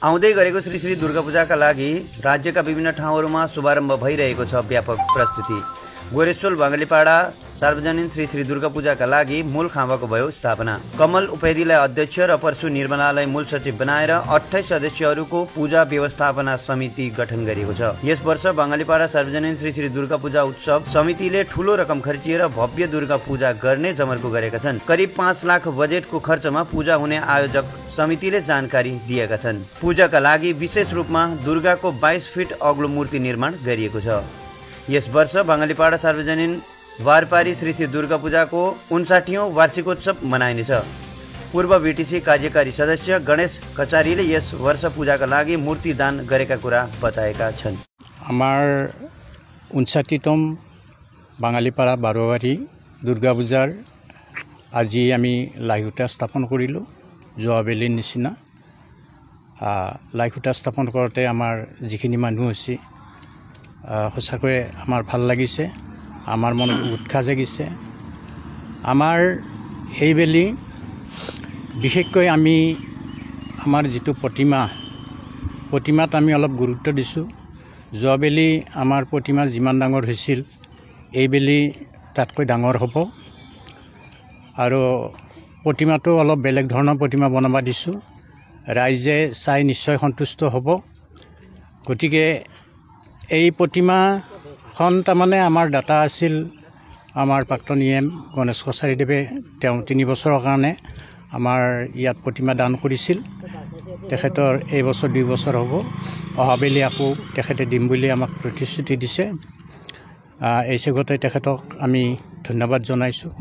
आउँदै गरेको श्री श्री दुर्गा पूजाका लागि राज्यका विभिन्न ठाउँहरूमा शुभारम्भ भइरहेको छ व्यापक प्रस्तुति। गोरेश्वल बाङ्गलीपाडा सार्वजनिक श्री श्री दुर्गा पूजाका लागि मूल खाँबाको भयो स्थापना। कमल उपाध्यायलाई अध्यक्ष र परशु निर्मलालाई मूल सचिव बनाएर 28 सदस्यहरूको पूजा व्यवस्थापना समिति गठन गरिएको छ। यस वर्ष बाङ्गलीपाडा सार्वजनिक श्री श्री दुर्गा पूजा उत्सव समितिले ठूलो रकम खर्चिएर भव्य दुर्गा पूजा गर्ने जमर्को गरेका छन्। करिब 5 लाख बजेटको खर्चमा पूजा हुने आयोजक समितिले जानकारी दिएका छन्। पूजाका लागि विशेष रूपमा दुर्गाको 22 फिट अग्लो मूर्ति निर्माण गरिएको छ। यस वर्ष बाङ्गलीपाडा सार्वजनिक वारपारी श्री श्री दुर्गा पूजाको 59औं वार्षिकोत्सव मनाइनेछ। पूर्व बीटीसी कार्यकारी सदस्य गणेश कचारीले यस वर्ष पूजाका लागि मूर्ति दान गरेका कुरा बताएका छन्। আমাৰ 59তম বাঙালীপাৰা বাৰোৱাৰী দুৰ্গা পূজাৰ আজি আমি লাইহুটা স্থাপন কৰিলোঁ। যোৱাবেলিৰ নিচিনা লাইহুটা স্থাপন কৰোঁতে আমাৰ যিখিনি মানুহ হৈছে সঁচাকৈ আমাৰ ভাল লাগিছে। আমাৰ মনত উৎসাহ জাগিছে। আমাৰ এইবেলি বিশেষকৈ আমি আমাৰ যিটো প্ৰতিমাত আমি অলপ গুৰুত্ব দিছোঁ। যোৱাবেলি আমাৰ প্ৰতিমা যিমান ডাঙৰ হৈছিল এইবেলি তাতকৈ ডাঙৰ হ'ব আৰু প্ৰতিমাটো অলপ বেলেগ ধৰণৰ প্ৰতিমা বনাব দিছোঁ। ৰাইজে চাই নিশ্চয় সন্তুষ্ট হ'ব। গতিকে এই প্ৰতিমাখন তাৰমানে আমাৰ দাতা আছিল আমাৰ প্ৰাক্তন EM গণেশ কছাৰীদেৱে। তেওঁ 3 বছৰৰ কাৰণে আমাৰ ইয়াত প্ৰতিমা দান কৰিছিল। তেখেতৰ এই বছৰ 2 বছৰ হ'ব। অহাবেলি আকৌ তেখেতে দিম বুলি আমাক প্ৰতিশ্ৰুতি দিছে। এই চেগতে তেখেতক আমি ধন্যবাদ জনাইছোঁ।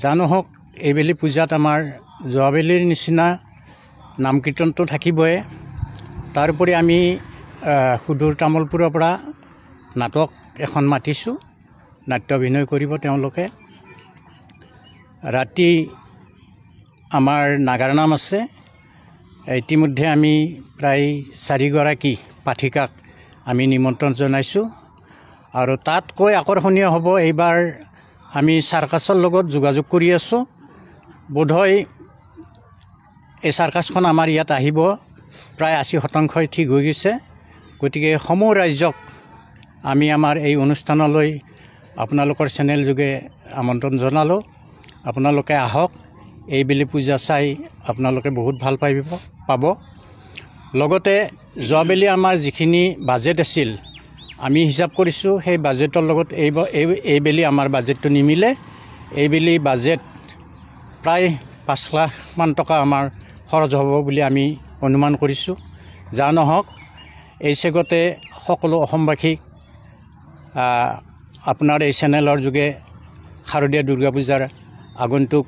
জানো হওক এইবেলি পূজাত আমাৰ যোৱাবেলিৰ নিচিনা নাম কীৰ্তনটো থাকিবই। তাৰোপৰি আমি সুদূৰ তামোলপুৰৰ পৰা নাটক এখন মাতিছোঁ। নাট্য অভিনয় কৰিব তেওঁলোকে। ৰাতি আমাৰ নাগাৰা নাম আছে। ইতিমধ্যে আমি প্ৰায় 4 গৰাকী পাঠিকাক আমি নিমন্ত্ৰণ জনাইছোঁ আৰু তাতকৈ আকৰ্ষণীয় হ'ব এইবাৰ আমি চাৰ্কাছৰ লগত যোগাযোগ কৰি আছোঁ। বোধহয় এই চাৰ্কাছখন আমাৰ ইয়াত আহিব প্ৰায় 80% ঠিক হৈ গৈছে। গতিকে সমূহ ৰাইজক আমি আমাৰ এই অনুষ্ঠানলৈ আপোনালোকৰ চেনেল যোগে আমন্ত্ৰণ জনালোঁ। আপোনালোকে আহক। এইবেলি পূজা চাই আপোনালোকে বহুত ভাল পাব। লগতে যোৱাবেলি আমাৰ যিখিনি বাজেট আছিল আমি হিচাপ কৰিছোঁ সেই বাজেটৰ লগত এইবেলি আমাৰ বাজেটটো নিমিলে। এইবেলি বাজেট প্ৰায় 5 লাখমান টকা আমাৰ খৰচ হ'ব বুলি আমি অনুমান কৰিছোঁ। যা নহওক এই চেগতে সকলো অসমবাসীক আপোনাৰ এই চেনেলৰ যোগে শাৰদীয়া দুৰ্গা পূজাৰ আগন্তুক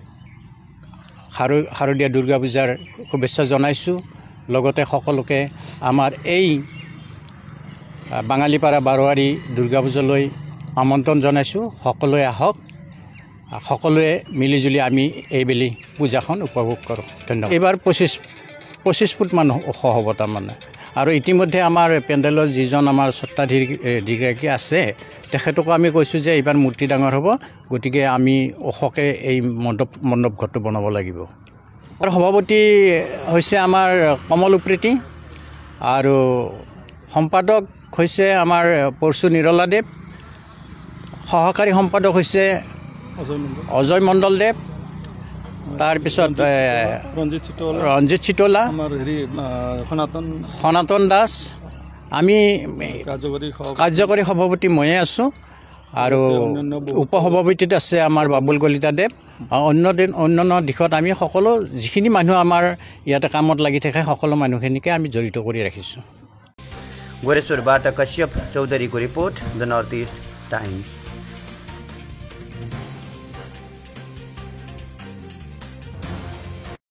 শাৰদীয়া দুৰ্গা পূজাৰ শুভেচ্ছা জনাইছোঁ। লগতে সকলোকে আমাৰ এই বাঙালীপাৰা বাৰোৱাৰী দুৰ্গা পূজালৈ আমন্ত্ৰণ জনাইছোঁ। সকলোৱে আহক। সকলোৱে মিলিজুলি আমি এইবেলি পূজাখন উপভোগ কৰোঁ। ধন্যবাদ। এইবাৰ 25 ফুট মান ওখ হ'ব তাৰমানে। আৰু ইতিমধ্যে আমাৰ পেণ্ডেলৰ যিজন আমাৰ সত্তাধিকাৰী আছে তেখেতকো আমি কৈছোঁ যে এইবাৰ মূৰ্তি ডাঙৰ হ'ব। গতিকে আমি ওখকৈ এই মণ্ডপ ঘৰটো বনাব লাগিব। আৰু সভাপতি হৈছে আমাৰ কমল উপ্ৰেতি আৰু সম্পাদক হৈছে আমাৰ পৰশু নিৰলাদেৱ। সহকাৰী সম্পাদক হৈছে অজয় মণ্ডলদেৱ। তাৰপিছত ৰঞ্জিত চিতলা, সনাতন দাস। আমি কাৰ্যকৰী সভাপতি ময়ে আছোঁ আৰু উপসভাপতিত আছে আমাৰ বাবুল কলিতাদেৱ। অন্যান্য দিশত আমি সকলো যিখিনি মানুহ আমাৰ ইয়াতে কামত লাগি থাকে সকলো মানুহখিনিকে আমি জড়িত কৰি ৰাখিছোঁ। गोरेश्वरबाट कश्यप चौधरीको report, the North East times.